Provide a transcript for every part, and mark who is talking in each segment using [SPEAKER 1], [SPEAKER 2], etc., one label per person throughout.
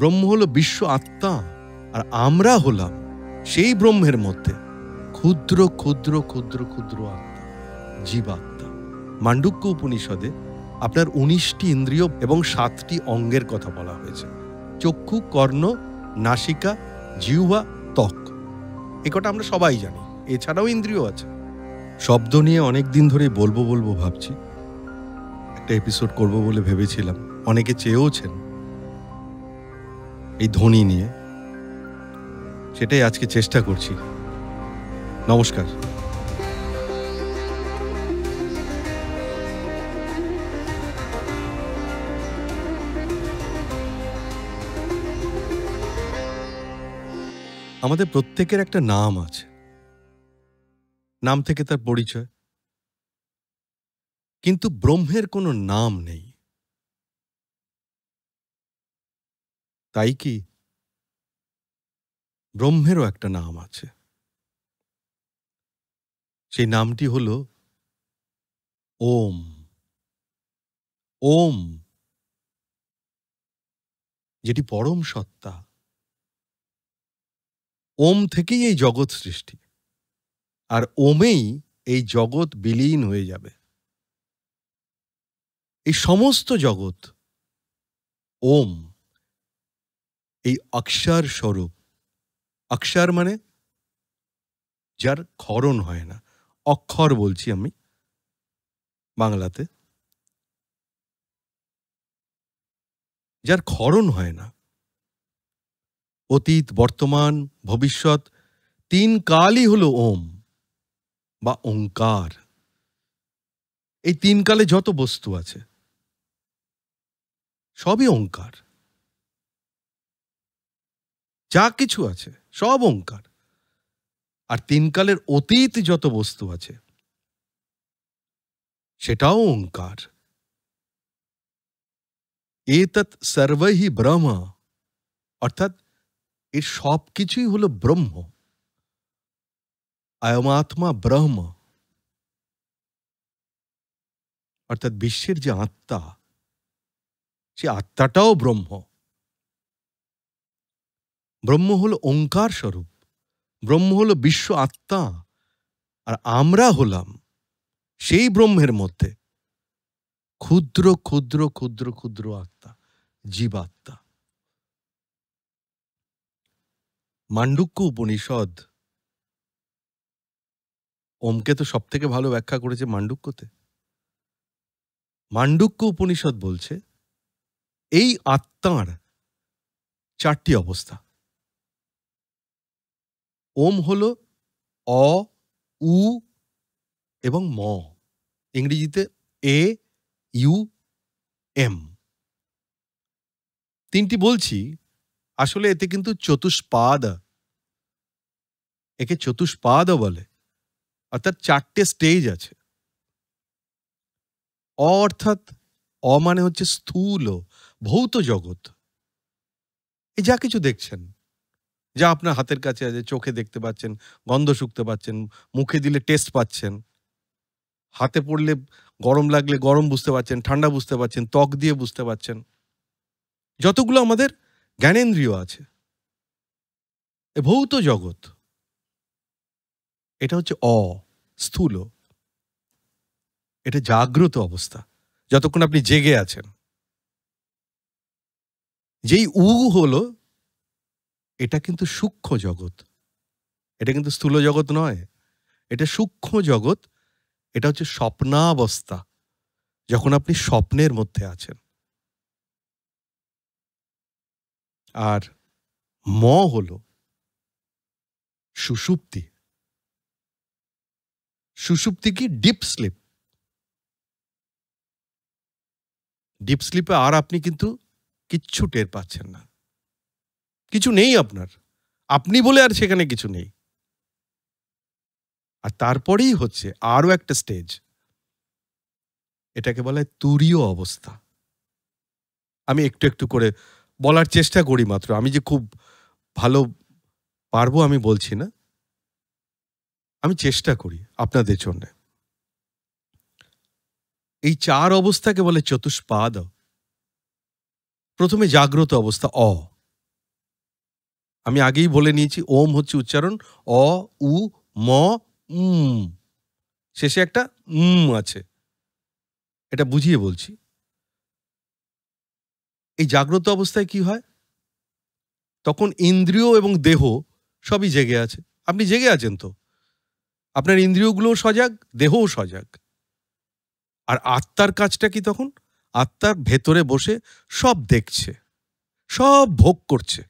[SPEAKER 1] ব্রহ্ম হলো বিশ্ব আত্মা, আর আমরা হলাম সেই ব্রহ্মের মধ্যে ক্ষুদ্র ক্ষুদ্র ক্ষুদ্র ক্ষুদ্র আত্মা, জীবাত্মা। মান্ডুক্য উপনিষদে আপনার 19টি ইন্দ্রিয় এবং 7টি অঙ্গের কথা বলা হয়েছে। চক্ষু, কর্ণ, নাসিকা, জিহ্বা, ত্বক। এ কথা আমরা সবাই জানি। এছাড়াও ইন্দ্রিয় আছে। শব্দ নিয়ে অনেক দিন ধরে বলবো ভাবছি। একটা এপিসোড করব বলে ভেবেছিলাম, অনেকে চেয়েওছেন এই ধ্বনি নিয়ে, সেটাই আজকে চেষ্টা করছি। নমস্কার। আমাদের প্রত্যেকের একটা নাম আছে, নাম থেকে তার পরিচয়। কিন্তু ব্রহ্মের কোনো নাম নেই। তাই কি ব্রহ্মেরও একটা নাম আছে। সেই নামটি হল ওম। ওম, যেটি পরম সত্তা। ওম থেকেই এই জগৎ সৃষ্টি, আর ওমেই এই জগৎ বিলীন হয়ে যাবে। এই সমস্ত জগৎ ওম, এই অক্ষর স্বরূপ। অক্ষর মানে যার ক্ষরণ হয় না, অক্ষর বলছি আমি বাংলাতে, যার ক্ষরণ হয় না। অতীত, বর্তমান, ভবিষ্যৎ, 3 কালই হলো ওম বা ওঙ্কার। এই 3 কালে যত বস্তু আছে সবই ওঙ্কার। যা কিছু আছে সব ওঙ্কার। আর 3 কালের অতীত যত বস্তু আছে সেটাও ওঙ্কার। এতৎ সর্বহি ব্রহ্ম, অর্থাৎ এর সব কিছুই হলো ব্রহ্ম। অয়মাত্মা ব্রহ্ম, অর্থাৎ বিশ্বের যে আত্মা, সে আত্মাটাও ব্রহ্ম। ব্রহ্ম হলো ওঙ্কার স্বরূপ, ব্রহ্ম হলো বিশ্ব আত্মা, আর আমরা হলাম সেই ব্রহ্মের মধ্যে ক্ষুদ্র ক্ষুদ্র ক্ষুদ্র ক্ষুদ্র আত্মা, জীবাত্মা। মান্ডুক্য উপনিষদ ওমকে তো সব থেকে ভালো ব্যাখ্যা করেছে মান্ডুক্যতে। মান্ডুক্য উপনিষদ বলছে এই আত্মার 4টি অবস্থা। ওম হলো অ, উ এবং ম, ইংরেজিতে এ, ইউ, এম। 3টি বলছি, আসলে এতে কিন্তু চতুষ্পাদ, একে চতুষ্পাদও বলে, অর্থাৎ 4টে স্টেজ আছে। অর্থাৎ অ মানে হচ্ছে স্থূল ভৌত জগৎ। এই যা কিছু দেখছেন, যা আপনার হাতের কাছে আছে, চোখে দেখতে পাচ্ছেন, গন্ধ শুঁকতে পাচ্ছেন, মুখে দিলে টেস্ট পাচ্ছেন, হাতে পড়লে গরম লাগলে গরম বুঝতে পাচ্ছেন, ঠান্ডা বুঝতে পাচ্ছেন, ত্বক দিয়ে বুঝতে পাচ্ছেন, যতগুলো আমাদের জ্ঞানেন্দ্রিয় আছে, এ ভৌত জগৎ, এটা হচ্ছে স্থূল। এটা জাগ্রত অবস্থা, যতক্ষণ আপনি জেগে আছেন। যেই হলো, এটা কিন্তু সূক্ষ্ম জগৎ, এটা কিন্তু স্থূল জগৎ নয়, এটা সূক্ষ্ম জগৎ। এটা হচ্ছে স্বপ্নাবস্থা, যখন আপনি স্বপ্নের মধ্যে আছেন। আর ম হলো সুষুপ্তি। সুষুপ্তি কি? Deep sleep. ডিপ স্লিপে আর আপনি কিন্তু কিচ্ছু টের পাচ্ছেন না, কিছু নেই আপনার, আপনি বলে আর সেখানে কিছু নেই। আর তারপরেই হচ্ছে আরো একটা স্টেজ, এটাকে বলা হয় তুরীয় অবস্থা। আমি একটু একটু করে বলার চেষ্টা করি মাত্র, আমি যে খুব ভালো পারবো আমি বলছি না, আমি চেষ্টা করি আপনাদের জন্য। এই 4 অবস্থাকে বলে চতুষ্পাদ। প্রথমে জাগ্রত অবস্থা, আমি আগেই বলে নিয়েছি, ওম হচ্ছে উচ্চারণ, অ, উ, ম, উম, শেষে একটা আছে। এটা বুঝিয়ে বলছি। এই জাগ্রত অবস্থায় কি হয়? তখন ইন্দ্রিয় এবং দেহ সবই জেগে আছে। আপনি জেগে আছেন তো। আপনার ইন্দ্রিয়গুলোও সজাগ, দেহও সজাগ। আর আত্মার কাজটা কি তখন? আত্মার ভেতরে বসে সব দেখছে, সব ভোগ করছে।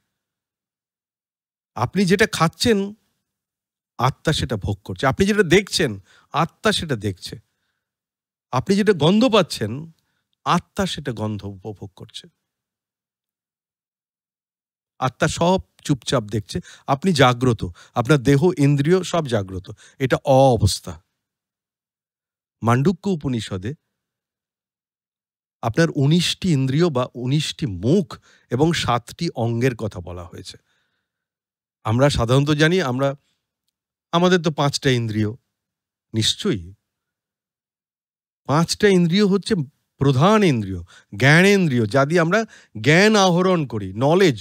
[SPEAKER 1] আপনি যেটা খাচ্ছেন, আত্মা সেটা ভোগ করছে। আপনি যেটা দেখছেন, আত্মা সেটা দেখছে। আপনি যেটা গন্ধ পাচ্ছেন, আত্মা সেটা গন্ধ উপভোগ করছে। আত্মা সব চুপচাপ দেখছে। আপনি জাগ্রত। আপনার দেহ, ইন্দ্রিয় সব জাগ্রত। এটা অবস্থা। মান্ডুক্য উপনিষদে আপনার ১৯টি ইন্দ্রিয় বা ১৯টি মুখ এবং ৭টি অঙ্গের কথা বলা হয়েছে। আমরা সাধারণত জানি আমাদের তো ৫টা ইন্দ্রিয়। নিশ্চয়ই। ৫টা ইন্দ্রিয় হচ্ছে প্রধান ইন্দ্রিয়, জ্ঞানেন্দ্রিয়, যা দিয়ে আমরা জ্ঞান আহরণ করি, নলেজ।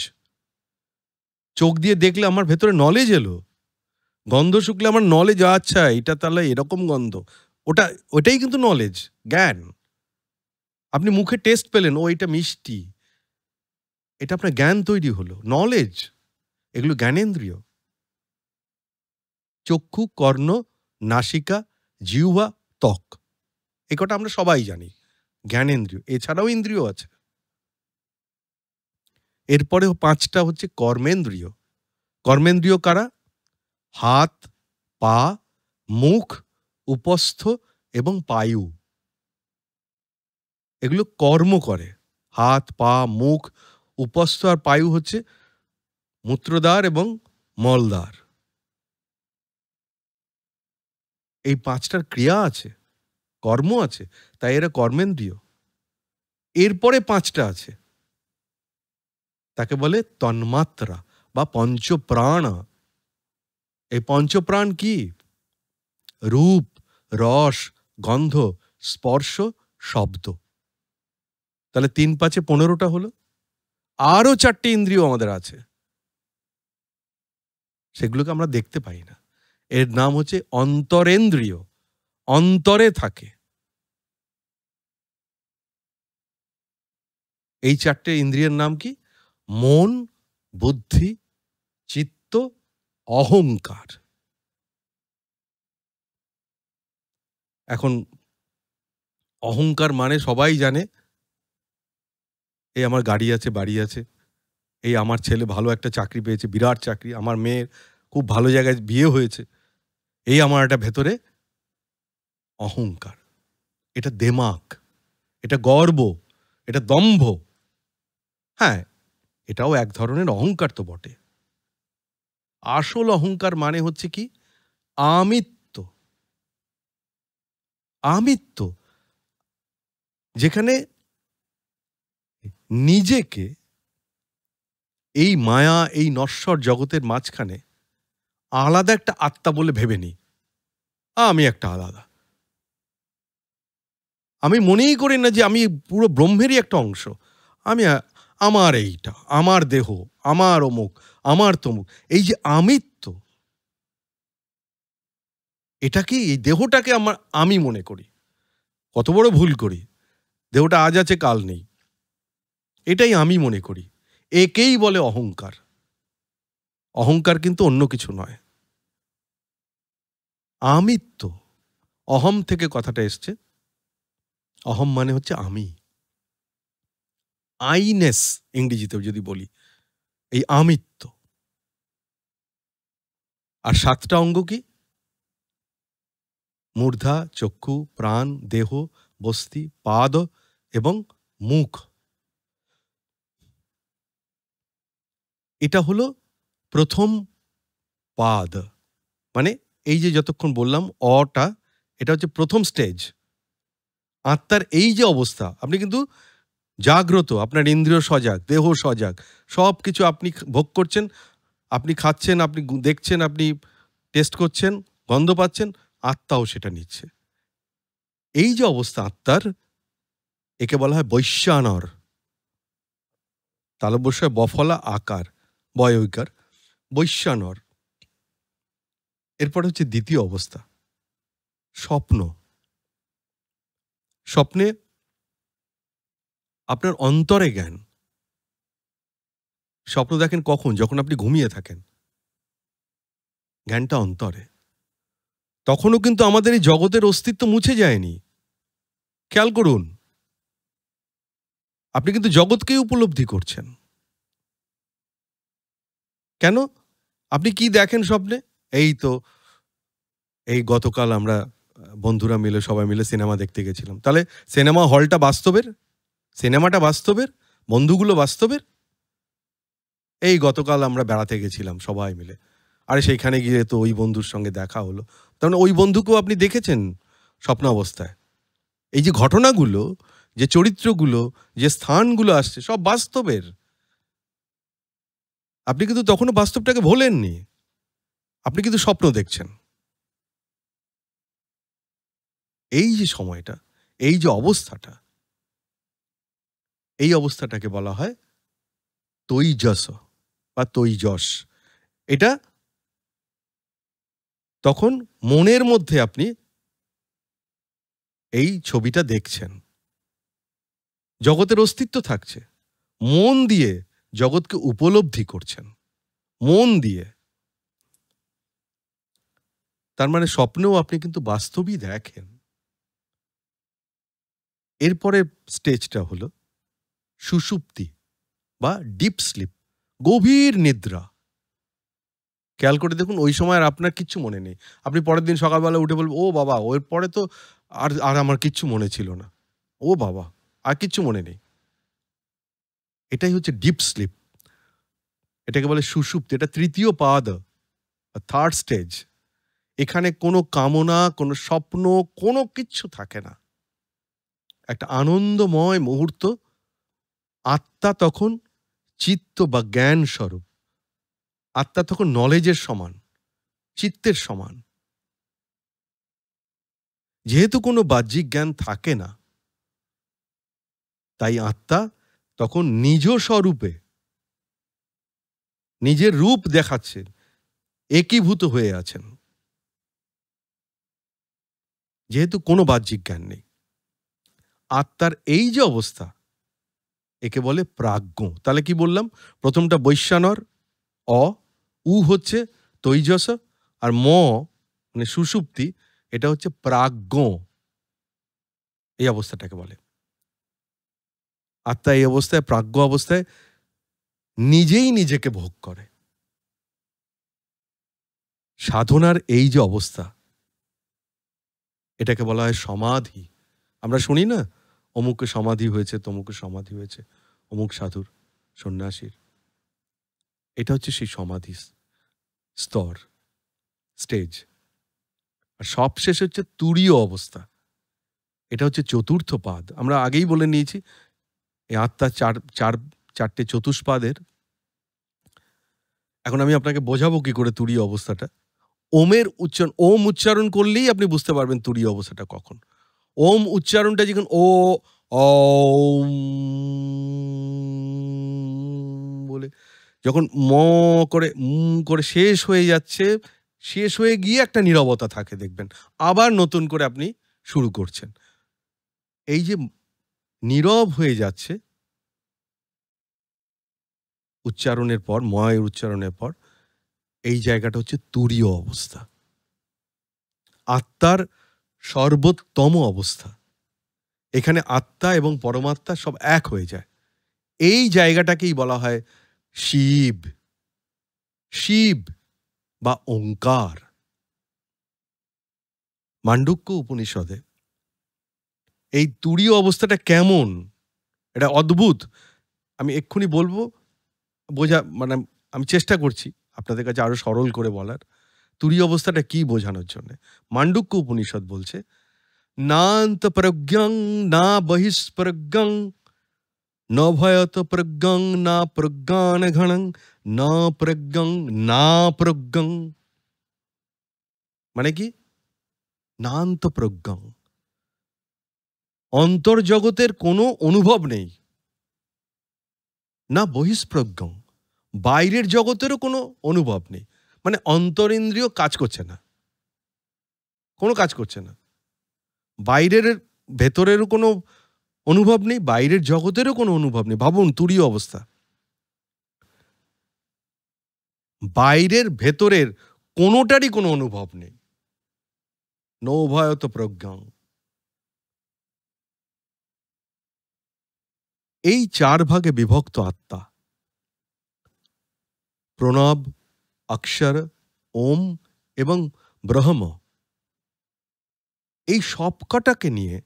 [SPEAKER 1] চোখ দিয়ে দেখলে আমার ভেতরে নলেজ এলো। গন্ধ শুঁকলে আমার নলেজ, আচ্ছা এটা তাহলে এরকম গন্ধ। ওটাই কিন্তু নলেজ, জ্ঞান। আপনি মুখে টেস্ট পেলেন, ও এটা মিষ্টি। এটা আপনার জ্ঞান তৈরি হলো, নলেজ। এগুলো জ্ঞানেন্দ্রিয়। চক্ষু, কর্ণ, নাসিকা, জিহ্বা, ত্বক। এ কটা আমরা সবাই জানি, জ্ঞানেন্দ্রিয়। এছাড়াও ইন্দ্রিয় আছে। এরপরে ৫টা হচ্ছে কর্মেন্দ্রিয়। কর্মেন্দ্রিয় কারা? হাত, পা, মুখ, উপস্থ এবং পায়ু। এগুলো কর্ম করে। হাত, পা, মুখ, উপস্থ আর পায়ু হচ্ছে মূত্রদ্বার এবং মলদ্বার। এই ৫টার ক্রিয়া আছে, কর্ম আছে, তাই এরা কর্মেন্দ্রিয়। এরপরে ৫টা আছে, তাকে বলে তন্মাত্রা বা পঞ্চপ্রাণ। এই পঞ্চপ্রাণ কি? রূপ, রস, গন্ধ, স্পর্শ, শব্দ। তাহলে ৩-৫-এ ১৫টা হলো। আরো ৪টে ইন্দ্রিয় আমাদের আছে, সেগুলোকে আমরা দেখতে পাই না। এর নাম হচ্ছে অন্তরেন্দ্রিয়, অন্তরে থাকে। এই ৪টে ইন্দ্রিয়ের নাম কি? মন, বুদ্ধি, চিত্ত, অহংকার। এখন অহংকার মানে সবাই জানে, এই আমার গাড়ি আছে, বাড়ি আছে, এই আমার ছেলে ভালো একটা চাকরি পেয়েছে, বিরাট চাকরি, আমার মেয়ের খুব ভালো জায়গায় বিয়ে হয়েছে, এই আমার একটা ভেতরে অহংকার। এটা দেমাক, এটা গর্ব, এটা দম্ভ। হ্যাঁ, এটাও এক ধরনের অহংকার তো বটে। আসল অহংকার মানে হচ্ছে কি? আমিত্ব। আমিত্ব, যেখানে নিজেকে এই মায়া, এই নশ্বর জগতের মাঝখানে আলাদা একটা আত্মা বলে ভেবে নিই। আমি একটা আলাদা। আমি মনেই করি না যে আমি পুরো ব্রহ্মেরই একটা অংশ। আমি আমার এইটা, আমার দেহ, আমার অমুক, আমার তমুক। এই যে আমিত্ব, এটাকে, এই দেহটাকে আমি মনে করি। কত বড় ভুল করি। দেহটা আজ আছে, কাল নেই। এটাই আমি মনে করি। একেই বলে অহংকার। অহংকার কিন্তু অন্য কিছু নয়। আমিত্ব, অহম থেকে কথাটা এসছে। অহম মানে হচ্ছে আমি। আইনেস ইংরেজিতেও যদি বলি, এই আমিত্ব। আর ৭টা অঙ্গ কি? মূর্ধা, চক্ষু, প্রাণ, দেহ, বস্তি, পাদ এবং মুখ। এটা হলো প্রথম পাদ। মানে এই যে যতক্ষণ বললাম অটা, এটা হচ্ছে প্রথম স্টেজ। আত্মার এই যে অবস্থা, আপনি কিন্তু জাগ্রত, আপনার ইন্দ্রিয় সজাগ, দেহ সজাগ, সব কিছু আপনি ভোগ করছেন, আপনি খাচ্ছেন, আপনি দেখছেন, আপনি টেস্ট করছেন, গন্ধ পাচ্ছেন, আত্মাও সেটা নিচ্ছে। এই যে অবস্থা আত্মার, একে বলা হয় বৈশ্যানর। তালব্যস্যয় বফলা আকার, বয়ৈকার। বৈশ্যানর। এরপর হচ্ছে দ্বিতীয় অবস্থা, স্বপ্ন। স্বপ্নে আপনার অন্তরে জ্ঞান। স্বপ্ন দেখেন কখন? যখন আপনি ঘুমিয়ে থাকেন, জ্ঞানটা অন্তরে। তখনও কিন্তু আমাদের এই জগতের অস্তিত্ব মুছে যায়নি। খেয়াল করুন, আপনি কিন্তু জগৎকেই উপলব্ধি করছেন। কেন? আপনি কি দেখেন স্বপ্নে? এই তো এই গতকাল আমরা বন্ধুরা মিলে সবাই মিলে সিনেমা দেখতে গেছিলাম। তাহলে সিনেমা হলটা বাস্তবের? সিনেমাটা বাস্তবের? বন্ধুগুলো বাস্তবের? এই গতকাল আমরা বেড়াতে গেছিলাম সবাই মিলে। আরে সেইখানে গিয়ে তো ওই বন্ধুর সঙ্গে দেখা হলো। তার মানে ওই বন্ধুকেও আপনি দেখেছেন স্বপ্ন অবস্থায়। এই যে ঘটনাগুলো, যে চরিত্রগুলো, যে স্থানগুলো আসছে সব বাস্তবের। আপনি কিন্তু তখনও বাস্তবটাকে ভোলেননি। আপনি কিন্তু স্বপ্ন দেখছেন। এই যে সময়টা, এই যে অবস্থাটা, এই অবস্থাটাকে বলা হয় তৈজস বা তৈজস। এটা তখন মনের মধ্যে আপনি এই ছবিটা দেখছেন। জগতের অস্তিত্ব থাকছে। মন দিয়ে জগৎকে উপলব্ধি করছেন। মন দিয়ে। তার মানে স্বপ্নেও আপনি কিন্তু বাস্তবই দেখেন। এরপরে স্টেজটা হলো সুষুপ্তি বা ডিপ স্লিপ, গভীর নিদ্রা। খেয়াল করে দেখুন, ওই সময় আর আপনার কিচ্ছু মনে নেই। আপনি পরের দিন সকালবেলা উঠে বলবেন, ও বাবা, ওর পরে তো আর আমার কিচ্ছু মনে ছিল না। ও বাবা, আর কিচ্ছু মনে নেই। এটাই হচ্ছে ডিপ স্লিপ। এটাকে বলে সুষুপ্তি। এটা তৃতীয় পাদ, থার্ড স্টেজ। এখানে কোনো কামনা, কোনো স্বপ্ন, কোনো কিচ্ছু থাকে না। একটা আনন্দময় মুহূর্ত। আত্মা তখন চিত্ত বা জ্ঞান স্বরূপ। আত্মা তখন নলেজের সমান, চিত্তের সমান। যেহেতু কোনো বাহ্যিক জ্ঞান থাকে না, তাই আত্মা তখন নিজ স্বরূপে, নিজের রূপ দেখাচ্ছেন, একীভূত হয়ে আছেন। যেহেতু কোনো বাহ্যিক জ্ঞান নেই, আত্মার এই যে অবস্থা, একে বলে প্রাজ্ঞ। তাহলে কি বললাম? প্রথমটা বৈশ্যানর, অ, উ হচ্ছে তৈজস, আর ম মানে সুষুপ্তি, এটা হচ্ছে প্রাজ্ঞ। এই অবস্থাটাকে বলে। আত্মা এই অবস্থায়, প্রাজ্ঞ অবস্থায় নিজেই নিজেকে ভোগ করে। সাধনার এই যে অবস্থা, এটাকে বলা হয় সমাধি। আমরা শুনি না, অমুকে সমাধি হয়েছে, তমুকে সমাধি হয়েছে, অমুক সাধুর, সন্ন্যাসীর। এটা হচ্ছে সেই সমাধি স্তর, স্টেজ। আর সবশেষ হচ্ছে তুরীয় অবস্থা। এটা হচ্ছে চতুর্থ পাদ। আমরা আগেই বলে নিয়েছি, এই আত্মার চারটে চতুষ্পাদের। এখন আমি আপনাকে বোঝাবো কি করে তুরীয় অবস্থাটা। ওমের উচ্চারণ, ওম উচ্চারণ করলেই আপনি বুঝতে পারবেন তুরীয় অবস্থাটা কখন। ওম উচ্চারণটা যখন অম বলে যখন ম করে করে শেষ হয়ে যাচ্ছে, শেষ হয়ে গিয়ে একটা নীরবতা থাকে দেখবেন। আবার নতুন করে আপনি শুরু করছেন। এই যে নীরব হয়ে যাচ্ছে উচ্চারণের পর, ময়ের উচ্চারণের পর, এই জায়গাটা হচ্ছে তুরীয় অবস্থা, আত্মার সর্বোত্তম অবস্থা। এখানে আত্মা এবং পরমাত্মা সব এক হয়ে যায়। এই জায়গাটাকেই বলা হয় শিব, শিব বা ওঙ্কার। মান্ডুক্য উপনিষদে এই তুরীয় অবস্থাটা কেমন, এটা অদ্ভুত। আমি এক্ষুনি বলবো, মানে আমি চেষ্টা করছি আপনাদের কাছে আরো সরল করে বলার। তুরীয় অবস্থাটা কি বোঝানোর জন্য মান্ডুক্য উপনিষদ বলছে, নান্ত প্রজ্ঞং না বহিষ্প্রজ্ঞং ন ভয়ত প্রজ্ঞং না প্রজ্ঞান ঘনং না প্রজ্ঞং না প্রজ্ঞং। মানে কি? নান্ত প্রজ্ঞং, অন্তর্জগতের কোনো অনুভব নেই। না বহিষ্প্রজ্ঞং, বাইরের জগতেরও কোনো অনুভব নেই, মানে অন্তরিন্দ্রিয় কাজ করছে না, কোনো কাজ করছে না। বাইরের ভেতরেরও কোনো অনুভব নেই, বাইরের জগতেরও কোনো অনুভব নেই। ভাবুন তুরীয় অবস্থা। বাইরের ভেতরের কোনোটারই কোনো অনুভব নেই। নৌভয়ত প্রজ্ঞাং। এই 4 ভাগে বিভক্ত আত্মা, প্রণব, অক্ষর, ওম এবং ব্রহ্ম, এই সবকটাকে নিয়ে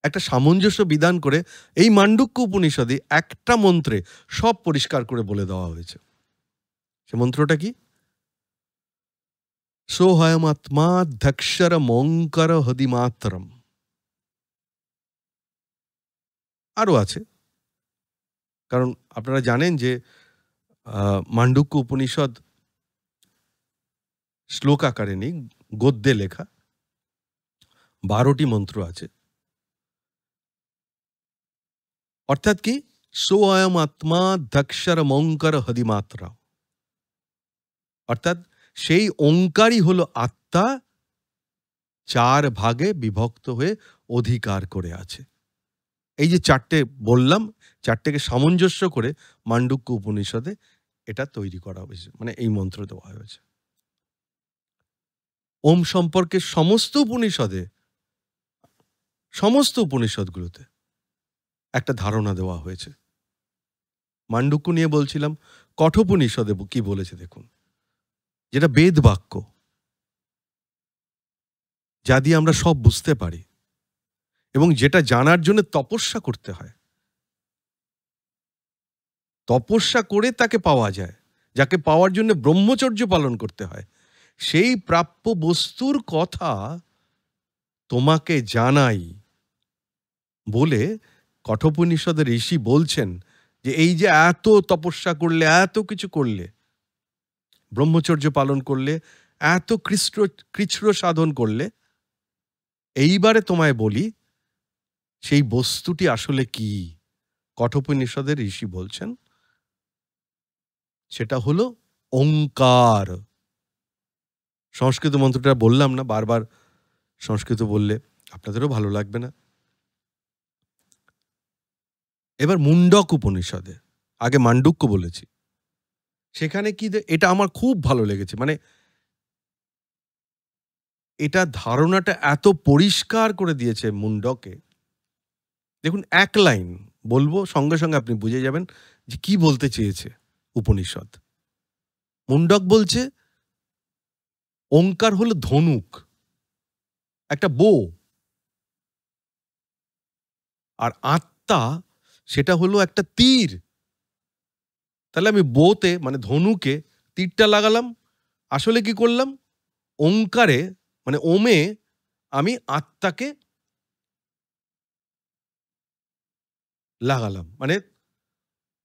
[SPEAKER 1] একটা সামঞ্জস্য বিধান করে এই মান্ডুক্য উপনিষদে একটা মন্ত্রে সব পরিষ্কার করে বলে দেওয়া হয়েছে। সে মন্ত্রটা কি? সোহয়মাত্মাধ্যক্ষরমঙ্কর হদিমাত্রম। আরও আছে, কারণ আপনারা জানেন যে মান্ডুক্য উপনিষদ শ্লোক আকারে নেই, গদ্যে লেখা। 12টি মন্ত্র আছে। অর্থাৎ কি? সোয়ম আত্মা দক্ষরমঙ্কর হদিমাত্রা। অর্থাৎ সেই ওঙ্কারই হলো আত্মা, 4 ভাগে বিভক্ত হয়ে অধিকার করে আছে। এই যে 4টে বললাম, 4টেকে সামঞ্জস্য করে মান্ডুক্য উপনিষদে এটা তৈরি করা হয়েছে, মানে এই মন্ত্র দেওয়া হয়েছে। ওম সম্পর্কে সমস্ত উপনিষদগুলোতে একটা ধারণা দেওয়া হয়েছে। মান্ডুক্য নিয়ে বলছিলাম, কঠোপনিষদে কি বলেছে দেখুন, যেটা বেদ বাক্য, যা দিয়ে আমরা সব বুঝতে পারি এবং যেটা জানার জন্য তপস্যা করতে হয়। তপস্যা করে তাকে পাওয়া যায়, যাকে পাওয়ার জন্য ব্রহ্মচর্য পালন করতে হয়। সেই প্রাপ্য বস্তুর কথা তোমাকে জানাই বলে কঠোপনিষদের ঋষি বলছেন যে এই যে এত তপস্যা করলে, এত কিছু করলে, ব্রহ্মচর্য পালন করলে, এত কৃচ্ছ্র সাধন করলে, এইবারে তোমায় বলি সেই বস্তুটি আসলে কি। কঠোপনিষদের ঋষি বলছেন সেটা হলো ওঙ্কার। সংস্কৃত মন্ত্রটা বললাম না, বারবার সংস্কৃত বললে আপনাদেরও ভালো লাগবে না। এবার মুন্ডক উপনিষদে, আগে মান্ডুক্য বলেছি, সেখানে কি, এটা আমার খুব ভালো লেগেছে। মানে এটা ধারণাটা এত পরিষ্কার করে দিয়েছে মুন্ডকে। দেখুন, 1 লাইন বলবো, সঙ্গে সঙ্গে আপনি বুঝে যাবেন যে কি বলতে চেয়েছে উপনিষদ। মুন্ডক বলছে ওঙ্কার হলো ধনুক, একটা বো, আর আত্মা সেটা হলো একটা তীর। তাহলে আমি বোতে, মানে ধনুকে তীরটা লাগালাম, আসলে কি করলাম? ওঙ্কারে, মানে ওমে আমি আত্মাকে লাগালাম। মানে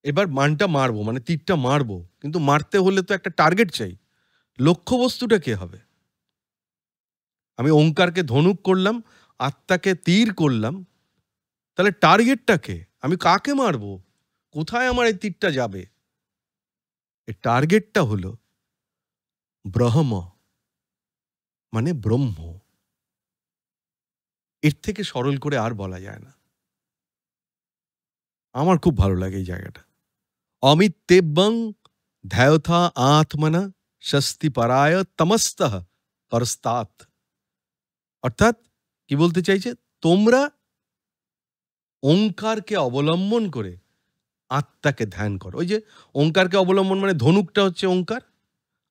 [SPEAKER 1] এবার মানটা মারবো, মানে তীরটা মারবো, কিন্তু মারতে হলে তো একটা টার্গেট চাই। লক্ষ্যবস্তুটা কে হবে? আমি ওঙ্কারকে ধনুক করলাম, আত্মাকে তীর করলাম, তাহলে টার্গেটটা কে? আমি কাকে মারবো? কোথায় আমার এই তীরটা যাবে? এই টার্গেটটা হলো ব্রহ্ম, মানে ব্রহ্ম। এর থেকে সরল করে আর বলা যায় না। আমার খুব ভালো লাগে এই জায়গাটা। অমিত্যেব্যং ধ্যায়থা আত্মনা স্বস্তি পরায় তমস্তঃ পরস্তাৎ। অর্থাৎ কি বলতে চাইছে? তোমরা ওঙ্কারকে অবলম্বন করে আত্মাকে ধ্যান করো। ওই যে ওঙ্কারকে অবলম্বন মানে ধনুকটা হচ্ছে ওঙ্কার,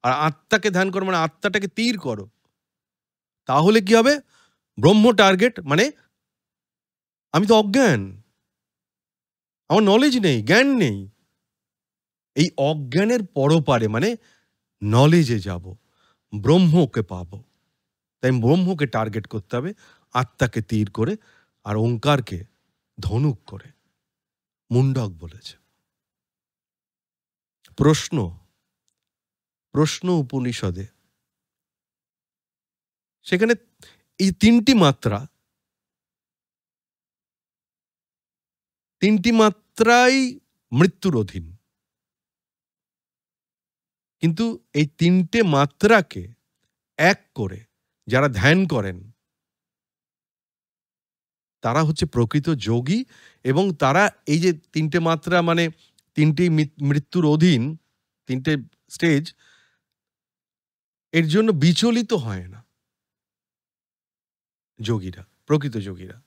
[SPEAKER 1] আর আত্মাকে ধ্যান করো মানে আত্মাটাকে তীর করো। তাহলে কি হবে? ব্রহ্ম টার্গেট। মানে আমি তো অজ্ঞান, আমার নলেজ নেই, জ্ঞান নেই। এই অজ্ঞানের পরপারে মানে নলেজে যাব, ব্রহ্মকে পাবো। তাই ব্রহ্মকে টার্গেট করতে হবে, আত্মাকে তীর করে আর ওঙ্কারকে ধনুক করে। মুন্ডক বলেছে। প্রশ্ন উপনিষদে সেখানে এই 3টি মাত্রাই মৃত্যুর অধীন। কিন্তু এই তিনটে মাত্রাকে এক করে যারা ধ্যান করেন তারা হচ্ছে প্রকৃত যোগী, এবং তারা এই যে তিনটে মাত্রা মানে তিনটেই মৃত্যুর অধীন, তিনটে স্টেজ, এর জন্য বিচলিত হয় না যোগীরা, প্রকৃত যোগীরা।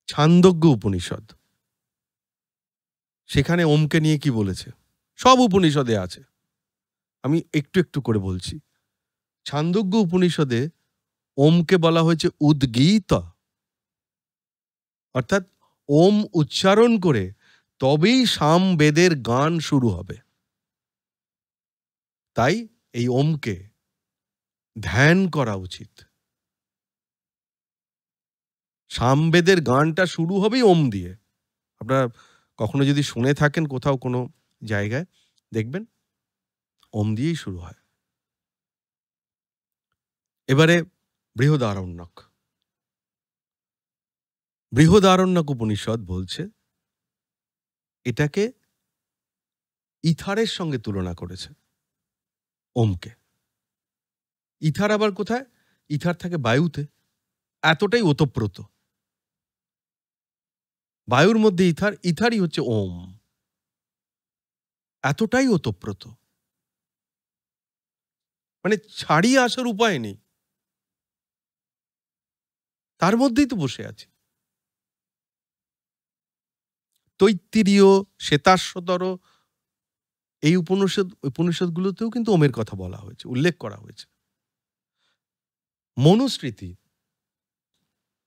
[SPEAKER 1] ছান্দোগ্য উপনিষদ, সেখানে ওমকে নিয়ে কি বলেছে? সব উপনিষদে আছে, আমি একটু একটু করে বলছি। ছান্দোগ্য উপনিষদে ওমকে বলা হয়েছে উদ্গীত, অর্থাৎ ওম উচ্চারণ করে তবেই সামবেদের গান শুরু হবে। তাই এই ওমকে ধ্যান করা উচিত। সামবেদের গানটা শুরু হবেই ওম দিয়ে। আপনারা কখনো যদি শুনে থাকেন কোথাও কোনো জায়গায়, দেখবেন ওম দিয়েই শুরু হয়। এবারে বৃহদারণ্যক। বৃহদারণ্যক উপনিষদ বলছে এটাকে ইথারের সঙ্গে তুলনা করেছে ওমকে। ইথার আবার কোথায়? ইথার থাকে বায়ুতে, এতটাই ওতপ্রোত। বায়ুর মধ্যে ইথার, ইথারই হচ্ছে ওম, এতটাই ওতপ্রোত, মানে ছাড়িয়ে আসার উপায় নেই, তার মধ্যেই তো বসে আছে। তৈত্তিরীয়, শ্বেতাশ্বতর, এই উপনিষদগুলোতেও কিন্তু ওমের কথা বলা হয়েছে, উল্লেখ করা হয়েছে। মনুস্মৃতি,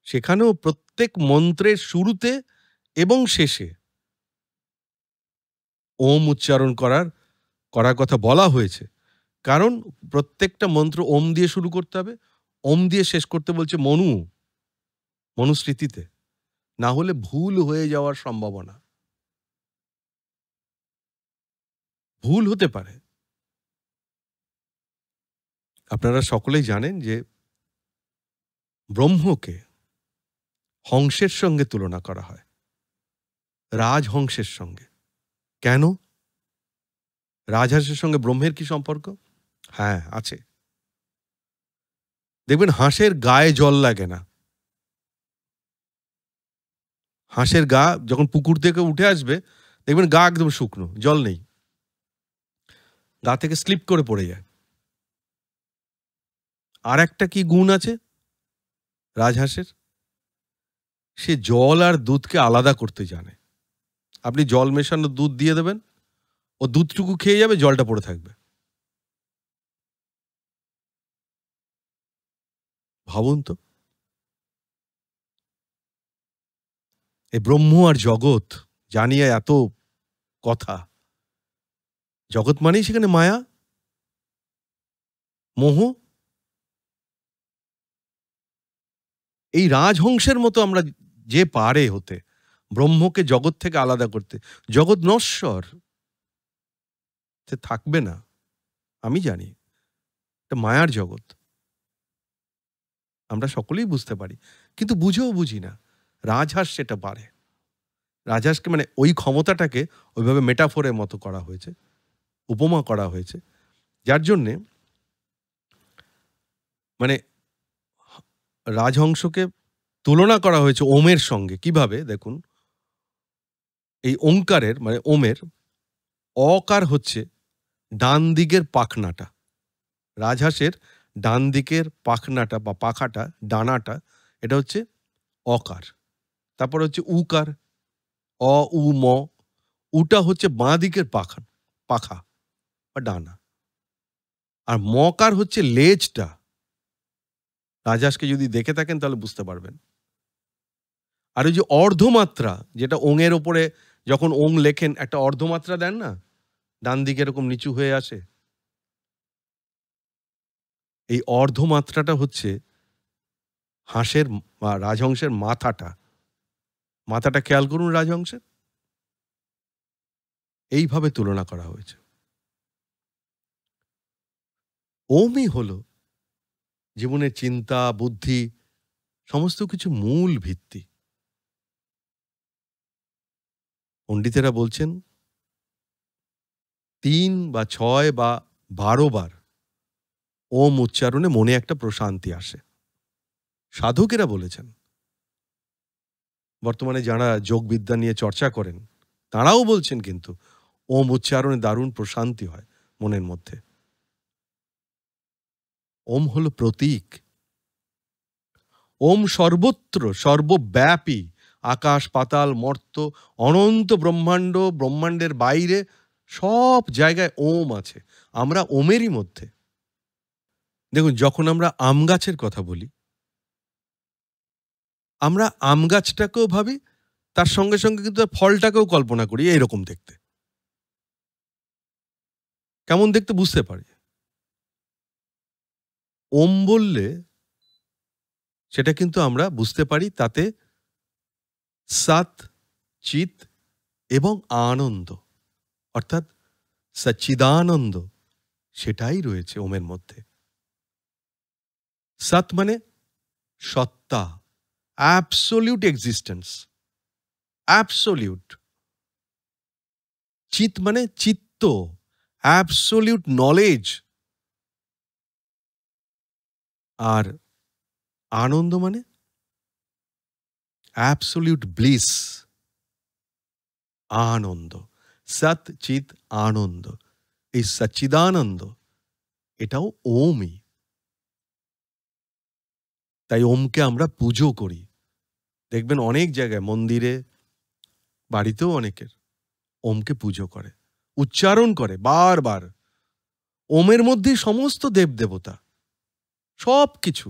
[SPEAKER 1] সেখানেও প্রত্যেক মন্ত্রের শুরুতে এবং শেষে ওম উচ্চারণ করার কথা বলা হয়েছে। কারণ প্রত্যেকটা মন্ত্র ওম দিয়ে শুরু করতে হবে, ওম দিয়ে শেষ করতে বলছে মনুস্মৃতিতে, না হলে ভুল হয়ে যাওয়ার সম্ভাবনা, ভুল হতে পারে। আপনারা সকলেই জানেন যে ব্রহ্মকে হংসের সঙ্গে তুলনা করা হয়, রাজহংসের সঙ্গে। কেন? রাজহাঁসের সঙ্গে ব্রহ্মের কি সম্পর্ক? হ্যাঁ, আছে। দেখবেন হাঁসের গায়ে জল লাগে না। হাঁসের গা যখন পুকুর থেকে উঠে আসবে, দেখবেন গা একদম শুকনো, জল নেই, গা থেকে স্লিপ করে পড়ে যায়। আর একটা কি গুণ আছে রাজহাঁসের? সে জল আর দুধকে আলাদা করতে জানে। আপনি জল মেশানো দুধ দিয়ে দেবেন, ও দুধটুকু খেয়ে যাবে, জলটা পড়ে থাকবে। ভাবুন তো, এই ব্রহ্ম আর জগৎ জানিয়ে এত কথা। জগৎ মানেই সেখানে মায়া, মোহ। এই রাজহংসের মতো আমরা যে পারে হতে, ব্রহ্মকে জগৎ থেকে আলাদা করতে। জগৎ নশ্বর, সে থাকবে না, আমি জানি, এটা মায়ার জগৎ, আমরা সকলেই বুঝতে পারি, কিন্তু বুঝেও বুঝি না। রাজহাঁস সেটা পারে। রাজহাঁসকে মানে ওই ক্ষমতাটাকে ওইভাবে মেটাফোরের মতো করা হয়েছে, উপমা করা হয়েছে, যার জন্যে মানে রাজহংসকে তুলনা করা হয়েছে ওমের সঙ্গে। কিভাবে? দেখুন, এই ওঙ্কারের মানে ওমের অকার হচ্ছে ডান দিকের পাখনাটা, রাজহাঁসের ডান দিকের পাখনাটা বা পাখাটা, ডানাটা, এটা হচ্ছে অকার। তারপর হচ্ছে উকার, অ উ ম, উটা হচ্ছে বাঁ দিকের পাখা বা ডানা, আর মকার হচ্ছে লেজটা। রাজহাঁসকে যদি দেখে থাকেন তাহলে বুঝতে পারবেন। আর ওই যে অর্ধমাত্রা, যেটা ওঙের ওপরে যখন ওং লেখেন একটা অর্ধমাত্রা দেন না, ডান দিকে এরকম নিচু হয়ে আসে, এই অর্ধমাত্রাটা হচ্ছে হাঁসের বা রাজহংসের মাথাটা। মাথাটা খেয়াল করুন রাজহংসের, এইভাবে তুলনা করা হয়েছে। ওমই হলো জীবনের চিন্তা, বুদ্ধি, সমস্ত কিছু মূল ভিত্তি। পণ্ডিতেরা বলছেন 3 বা 6 বা 12 বার ওম উচ্চারণে মনে একটা প্রশান্তি আসে। সাধকেরা বলেছেন, বর্তমানে যারা যোগবিদ্যা নিয়ে চর্চা করেন তারাও বলছেন কিন্তু ওম উচ্চারণে দারুণ প্রশান্তি হয় মনের মধ্যে। ওম হলো প্রতীক। ওম সর্বত্র, সর্বব্যাপী, আকাশ পাতাল মর্ত্য, অনন্ত ব্রহ্মাণ্ড, ব্রহ্মাণ্ডের বাইরে সব জায়গায় ওম আছে। আমরা ওমেরই মধ্যে। দেখুন, যখন আমরা আম গাছের কথা বলি, আমরা আম গাছটাকেও ভাবি, তার সঙ্গে সঙ্গে কিন্তু তার ফলটাকেও কল্পনা করি এইরকম দেখতে। কেমন দেখতে বুঝতে পারি। ওম বললে সেটা কিন্তু আমরা বুঝতে পারি, তাতে সৎ, চিৎ এবং আনন্দ, অর্থাৎ সচ্চিদানন্দ, সেটাই রয়েছে ওমের মধ্যে। সৎ মানে সত্তা, অ্যাবসোলিউট এক্সিস্টেন্স, অ্যাবসোলিউট। চিৎ মানে চিত্ত, অ্যাবসোলিউট নলেজ। আর আনন্দ মানে অ্যাবসোলিউট ব্লিস, আনন্দ। সৎ, চিৎ, আনন্দ, এই সচ্চিদানন্দ, এটাও ওমই। তাই ওমকে আমরা পুজো করি। দেখবেন অনেক জায়গায়, মন্দিরে, বাড়িতেও অনেকের ওমকে পুজো করে, উচ্চারণ করে বারবার। ওমের মধ্যেই সমস্ত দেবদেবতা, সব কিছু,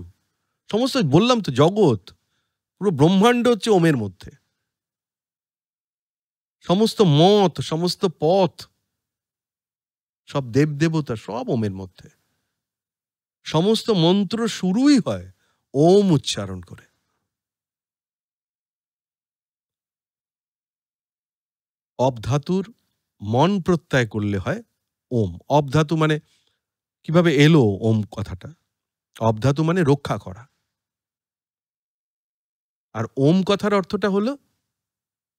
[SPEAKER 1] সমস্ত, বললাম তো, জগৎ, পুরো ব্রহ্মাণ্ড হচ্ছে ওমের মধ্যে। সমস্ত মত, সমস্ত পথ, সব দেবদেবতা সব ওমের মধ্যে। সমস্ত মন্ত্র শুরুই হয় ওম উচ্চারণ করে। অপ ধাতুর মন প্রত্যয় করলে হয় ওম। অপ ধাতু মানে কিভাবে এলো ওম কথাটা? অপ ধাতু মানে রক্ষা করা। আর ওম কথার অর্থটা হলো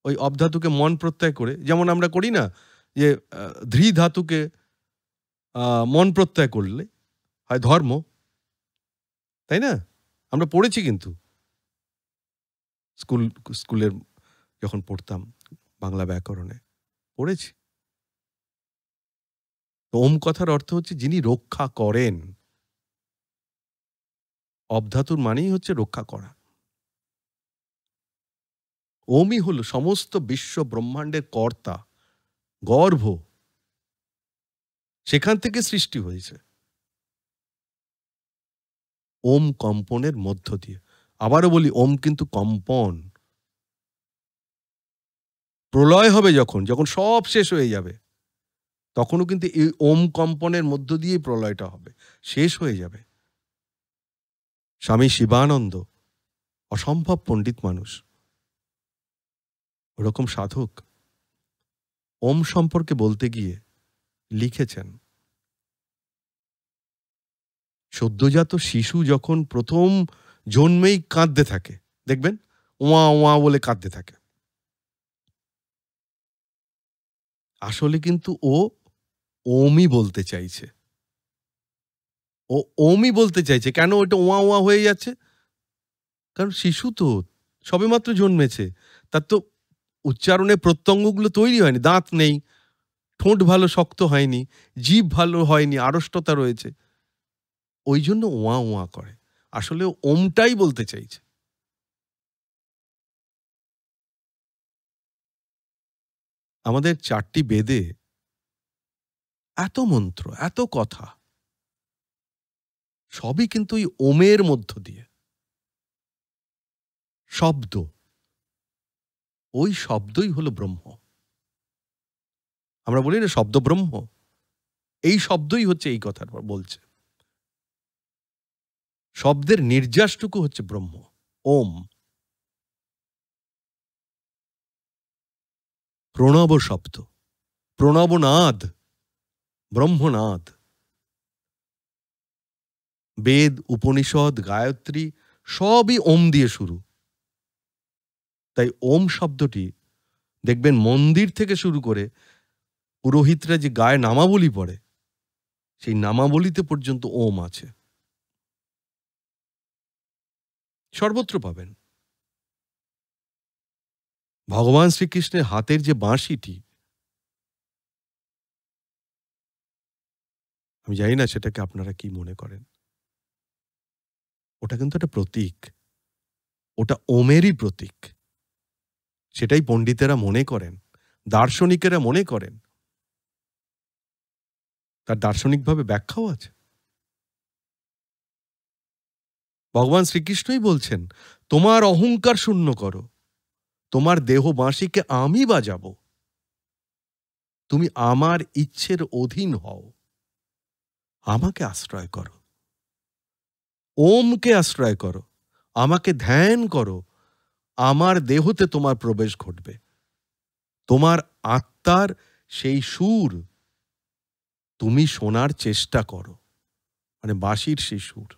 [SPEAKER 1] ওই অপ ধাতুকে মন প্রত্যয় করে, যেমন আমরা করি না যে ধৃ ধাতুকে মন প্রত্যয় করলে হয় ধর্ম, তাই না? আমরা পড়েছি কিন্তু স্কুলের যখন পড়তাম বাংলা ব্যাকরণে পড়েছি। তো ওম কথার অর্থ হচ্ছে যিনি রক্ষা করেন। অপ ধাতুর মানেই হচ্ছে রক্ষা করা। ওমই হলো সমস্ত বিশ্ব ব্রহ্মাণ্ডের কর্তা, গর্ভ, সেখান থেকে সৃষ্টি হয়েছে ওম কম্পনের মধ্য দিয়ে। আবারও বলি, ওম কিন্তু কম্পন। প্রলয় হবে যখন, যখন সব শেষ হয়ে যাবে, তখনও কিন্তু এই ওম কম্পনের মধ্য দিয়ে প্রলয়টা হবে, শেষ হয়ে যাবে। স্বামী শিবানন্দ অসম্ভব পণ্ডিত মানুষ, ওরকম সাধক, ওম সম্পর্কে বলতে গিয়ে লিখেছেন, সদ্যজাত শিশু যখন প্রথম জন্মেই কাঁদতে থাকে, দেখবেন ওয়া ওয়া বলে কাঁদতে থাকে, আসলে কিন্তু ও ওমই বলতে চাইছে। ও ওমই বলতে চাইছে। কেন ওটা ওয়া ওয়া হয়ে যাচ্ছে? কারণ শিশু তো সবেমাত্র জন্মেছে, তার তো উচ্চারণের প্রত্যঙ্গগুলো তৈরি হয়নি, দাঁত নেই, ঠোঁট ভালো শক্ত হয়নি, জিভ ভালো হয়নি, আড়ষ্টতা রয়েছে, ওই জন্য ওয়া ওয়া করে। আসলে ওমটাই বলতে চাইছে। আমাদের 4টি বেদে এত মন্ত্র, এত কথা, সবই কিন্তু ওই ওমের মধ্য দিয়ে। শব্দ, ওই শব্দই হলো ব্রহ্ম। আমরা বলি না শব্দ ব্রহ্ম, এই শব্দই হচ্ছে এই কথা বলছে। শব্দের নির্যাসটুকু হচ্ছে ব্রহ্ম, ওম। প্রণব শব্দ, প্রণবনাদ, ব্রহ্মনাদ। বেদ, উপনিষদ, গায়ত্রী সবই ওম দিয়ে শুরু। তাই ওম শব্দটি দেখবেন মন্দির থেকে শুরু করে পুরোহিতরা যে গায়ে নামাবলী পড়ে, সেই নামাবলীতে পর্যন্ত ওম আছে। সর্বত্র পাবেন। ভগবান শ্রীকৃষ্ণের হাতের যে বাঁশিটি, আমি জানি না সেটাকে আপনারা কি মনে করেন। ওটা কিন্তু একটা প্রতীক। ওটা ওমেরই প্রতীক। সেটাই পণ্ডিতেরা মনে করেন, দার্শনিকেরা মনে করেন। তার দার্শনিকভাবে ব্যাখ্যাও আছে। ভগবান শ্রীকৃষ্ণই বলছেন, তোমার অহংকার শূন্য করো, তোমার দেহ বাঁশিকে আমি বাজাবো, তুমি আমার ইচ্ছের অধীন হও, আমাকে আশ্রয় করো, ওমকে আশ্রয় করো, আমাকে ধ্যান করো, আমার দেহতে তোমার প্রবেশ ঘটবে। তোমার আত্মার সেই সুর তুমি শোনার চেষ্টা করো, মানে বাঁশির সেই সুর।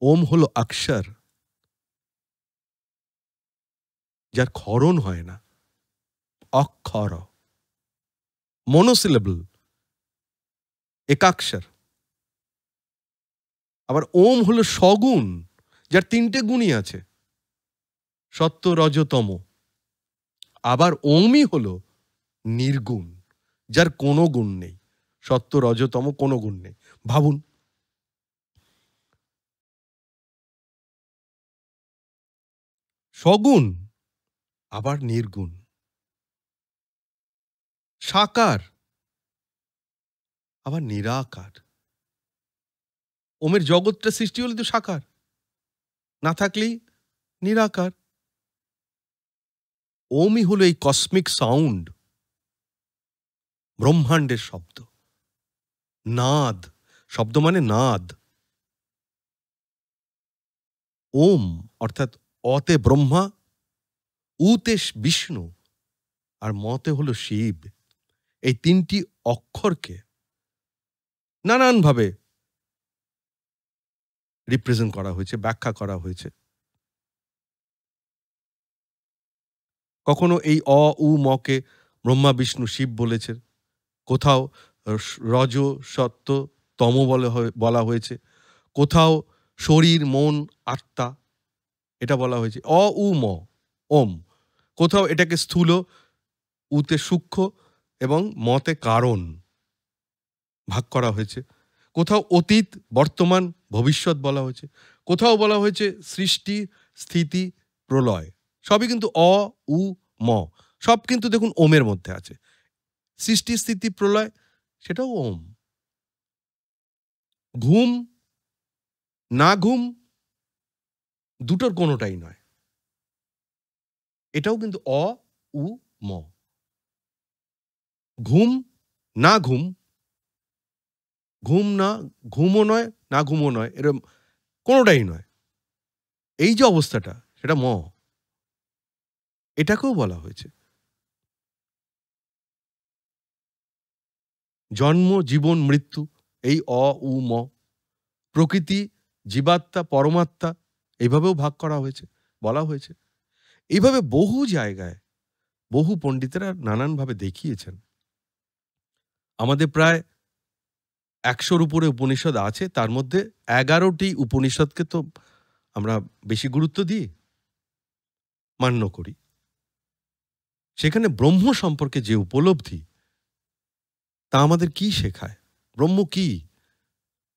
[SPEAKER 1] ওম হলো অক্ষর, যার ক্ষরণ হয় না, অক্ষর, মনোসিলেবল, একাক্ষর। আবার ওম হলো সগুণ, যার ৩টে গুণই আছে, সত্য রজ তম। আবার ওমই হলো নির্গুণ, যার কোনো গুণ নেই, সত্য রজ তম কোনো গুণ নেই। ভাবুন, সগুণ আবার নির্গুণ, সাকার আবার নিরাকার। ওমের জগৎটা সৃষ্টি হলে তো সাকার, না থাকলেই নিরাকার। ওমই হলো এই কসমিক সাউন্ড, ব্রহ্মাণ্ডের শব্দ, নাদ। শব্দ মানে নাদ। ওম অর্থাৎ অতে ব্রহ্মা, উতে বিষ্ণু, আর মতে হলো শিব। এই ৩টি অক্ষরকে নানানভাবে রিপ্রেজেন্ট করা হয়েছে, ব্যাখ্যা করা হয়েছে। কখনো এই অ, উ, মকে ব্রহ্মা, বিষ্ণু, শিব বলেছেন। কোথাও রজ, সত্য, তম বলা হয়েছে। কোথাও শরীর, মন, আত্মা, এটা বলা হয়েছে। অ, উ, ম, ওম। কোথাও এটাকে স্থূল, উতে সূক্ষ্ম এবং মতে কারণ ভাগ করা হয়েছে। কোথাও অতীত, বর্তমান, ভবিষ্যৎ বলা হয়েছে। কোথাও বলা হয়েছে সৃষ্টি, স্থিতি, প্রলয়। সবই কিন্তু অ, উ, ম। সব কিন্তু দেখুন ওমের মধ্যে আছে। সৃষ্টি, স্থিতি, প্রলয়, সেটাও ওম। ঘুম, না ঘুম, দুটোর কোনোটাই নয়। এটাও কিন্তু অ, উ, ম। ঘুম, না ঘুম, ঘুম না, ঘুমও নয়, না ঘুমও নয়, এরম কোনোটাই নয়। এই যে অবস্থাটা, সেটা ম। এটাকেও বলা হয়েছে। জন্ম, জীবন, মৃত্যু, এই অ, উ, ম। প্রকৃতি, জীবাত্মা, পরমাত্মা, এইভাবেও ভাগ করা হয়েছে, বলা হয়েছে। এইভাবে বহু জায়গায় বহু পণ্ডিতেরা নানানভাবে দেখিয়েছেন। আমাদের প্রায় ১০০-র উপরে উপনিষদ আছে। তার মধ্যে ১১টি উপনিষদকে তো আমরা বেশি গুরুত্ব দিই, মান্য করি। সেখানে ব্রহ্ম সম্পর্কে যে উপলব্ধি, তা আমাদের কি শেখায়? ব্রহ্ম কি?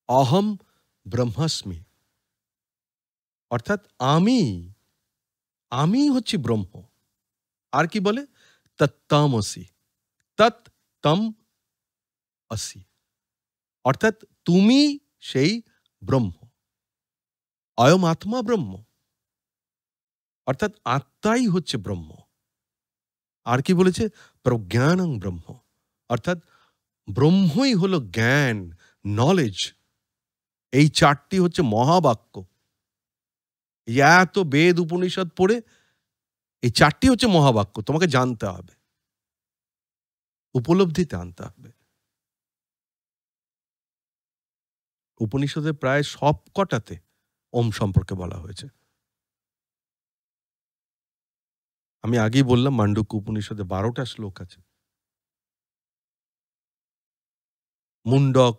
[SPEAKER 1] অহম ব্রহ্মাস্মি, অর্থাৎ আমি হচ্ছি ব্রহ্ম। আর কি বলে? তত্ত্বমসি, তৎ তম আসি, অর্থাৎ তুমি সেই ব্রহ্ম। অয়ম আত্মা ব্রহ্ম, অর্থাৎ আত্মাই হচ্ছে ব্রহ্ম। আর কি বলেছে? প্রজ্ঞানং ব্রহ্ম, অর্থাৎ ব্রহ্মই হলো জ্ঞান, নলেজ। এই ৪টি হচ্ছে মহাবাক্য। এই এত বেদ উপনিষদ পড়ে এই ৪টি হচ্ছে মহাবাক্য, তোমাকে জানতে হবে, উপলব্ধিতে আনতে হবে। উপনিষদের প্রায় সবকটাতে ওম সম্পর্কে বলা হয়েছে। আমি আগেই বললাম মান্ডুক্য উপনিষদে 12টা শ্লোক আছে। মুন্ডক,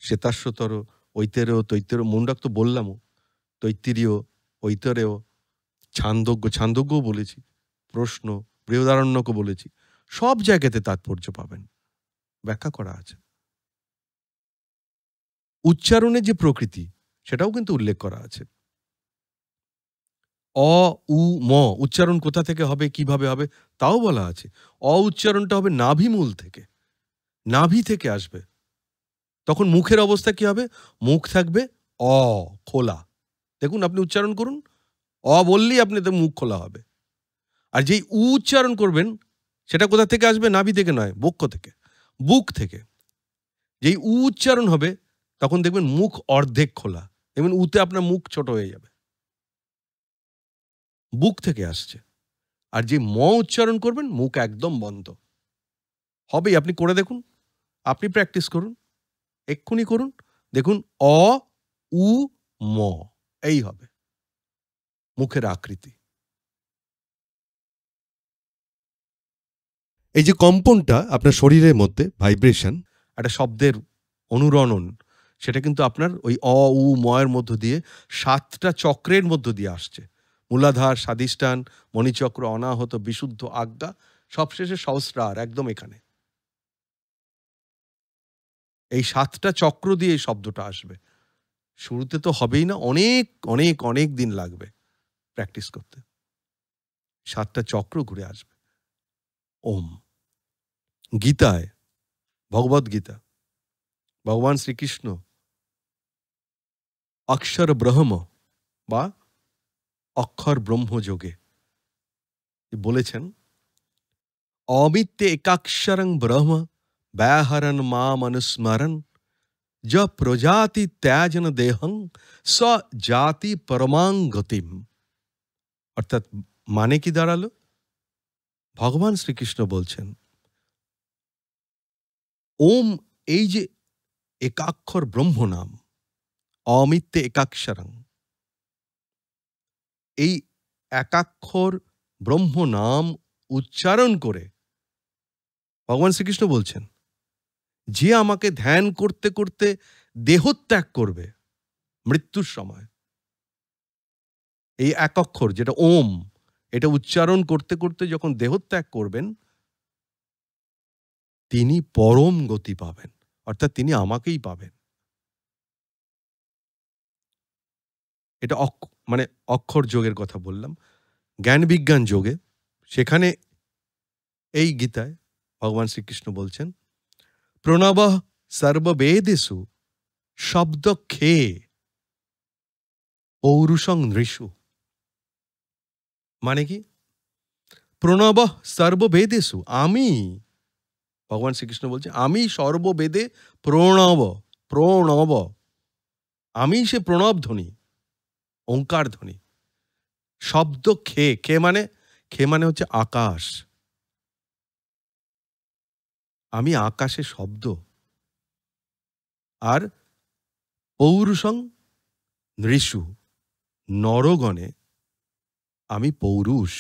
[SPEAKER 1] শ্বেতাশ্বতর, ঐতেরেয়, তৈত্তেরেয়, মুন্ডক তো বললামও, তৈত্তিরীয়, ঐতরেয়, ছান্দোগ্য, ছান্দোগ্যও বলেছি, প্রশ্ন, বৃহদারণ্যকও বলেছি। সব জায়গাতে তাৎপর্য পাবেন, ব্যাখ্যা করা আছে। উচ্চারণের যে প্রকৃতি সেটাও কিন্তু উল্লেখ করা আছে। অ, উ, ম উচ্চারণ কোথা থেকে হবে, কিভাবে হবে তাও বলা আছে। অ উচ্চারণটা হবে নাভিমূল থেকে, নাভি থেকে আসবে। তখন মুখের অবস্থা কি হবে? মুখ থাকবে অ, খোলা। দেখুন আপনি উচ্চারণ করুন, অ বললেই আপনাদের মুখ খোলা হবে। আর যেই উ উচ্চারণ করবেন সেটা কোথা থেকে আসবে? নাভি থেকে নয়, বক্ষ থেকে, বুক থেকে। যেই উ উচ্চারণ হবে তখন দেখবেন মুখ অর্ধেক খোলা, এবং উতে আপনার মুখ ছোট হয়ে যাবে। বুক থেকে আসছে। আর যে ম উচ্চারণ করবেন মুখ একদম বন্ধ হবেই। আপনি করে দেখুন, আপনি প্র্যাকটিস করুন, এক্ষুনি করুন, দেখুন অ, উ, ম এই হবে মুখের আকৃতি। এই যে কম্পনটা আপনার শরীরের মধ্যে ভাইব্রেশন, একটা শব্দের অনুরণন, সেটা কিন্তু আপনার ওই অ, উ, ম এর মধ্য দিয়ে 7টা চক্রের মধ্য দিয়ে আসছে। মূলাধার, স্বাধিষ্ঠান, মণিচক্র, অনাহত, বিশুদ্ধ, আজ্ঞা, সবশেষে সহস্রার একদম এখানে। এই 7টা চক্র দিয়ে এই শব্দটা আসবে। শুরুতে তো হবেই না, অনেক অনেক অনেক দিন লাগবে প্র্যাকটিস করতে। 7টা চক্র ঘুরে আসবে। ওম। গীতায়, ভগবদ গীতা, ভগবান শ্রীকৃষ্ণ অক্ষর ব্রহ্ম বা অক্ষর ব্রহ্মযোগে বলেছেন, অমিত্যে একাক্ষরং ব্রহ্ম ব্যাহরণ মাম অনুস্মরণ য প্রজাতি ত্যাজন দেহং স জাতি পরমাং গতিম। অর্থাৎ মানে কি দাঁড়ালো? ভগবান শ্রীকৃষ্ণ বলছেন, ওম এই যে একাক্ষর ব্রহ্ম নাম, অমিত্যে একাক্ষরং, এই একাক্ষর ব্রহ্ম নাম উচ্চারণ করে ভগবান শ্রীকৃষ্ণ বলছেন, যে আমাকে ধ্যান করতে করতে দেহত্যাগ করবে মৃত্যুর সময়, এই এক অক্ষর যেটা ওম, এটা উচ্চারণ করতে করতে যখন দেহত্যাগ করবেন, তিনি পরম গতি পাবেন, অর্থাৎ তিনি আমাকেই পাবেন। এটা মানে অক্ষর যোগের কথা বললাম। জ্ঞান বিজ্ঞান যোগে, সেখানে এই গীতায় ভগবান শ্রীকৃষ্ণ বলছেন, প্রণবঃ সর্ববেদেষু শব্দ খেয়ে পৌরুষং নৃষু। মানে কি? প্রণবঃ সর্ববেদেষু, আমি, ভগবান শ্রীকৃষ্ণ বলছে আমি সর্ববেদে প্রণব, প্রণব, আমি সে প্রণব ধ্বনি, ওঙ্কার ধ্বনি। শব্দ খে, খে মানে, খে মানে হচ্ছে আকাশ, আমি আকাশে শব্দ। আর পৌরুষং নৃষু, নরগণে আমি পৌরুষ।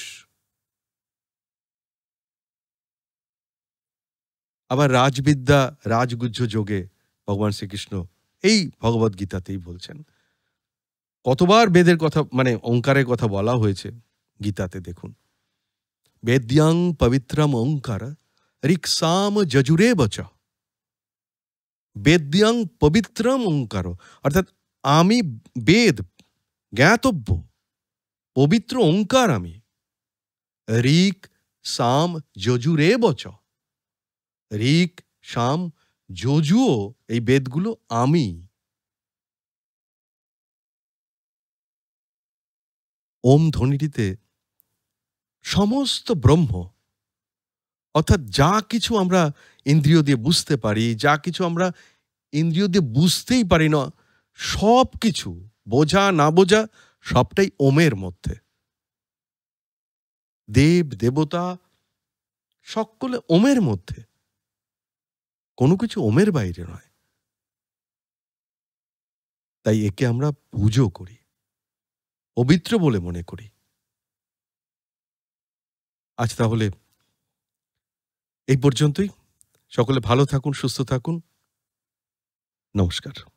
[SPEAKER 1] আবার রাজবিদ্যা, রাজগুহ্য যোগে ভগবান শ্রীকৃষ্ণ এই ভগবদ গীতাতেই বলছেন। কতবার বেদের কথা মানে ওঙ্কারের কথা বলা হয়েছে গীতাতে দেখুন। বেদ্যাং পবিত্রম ওঙ্কার ঋক্সাম যজুরে বচ। বেদ্যাং পবিত্রম ওঙ্কার, অর্থাৎ আমি বেদ, জ্ঞাতব্য পবিত্র ওঙ্কার আমি। ঋক সাম যজুরে বচ, ঋক সাম যজুও এই বেদগুলো আমি। ওম ধ্বনিটিতে সমস্ত ব্রহ্ম, অর্থাৎ যা কিছু আমরা ইন্দ্রিয় দিয়ে বুঝতে পারি, যা কিছু আমরা ইন্দ্রিয় দিয়ে বুঝতেই পারি না, সব কিছু, বোঝা না বোঝা সবটাই ওমের মধ্যে। দেব দেবতা সকলে ওমের মধ্যে, কোনো কিছু ওমের বাইরে নয়। তাই একে আমরা পুজো করি, পবিত্র বলে মনে করি। আজ তাহলে এই পর্যন্তই। সকলে ভালো থাকুন, সুস্থ থাকুন। নমস্কার।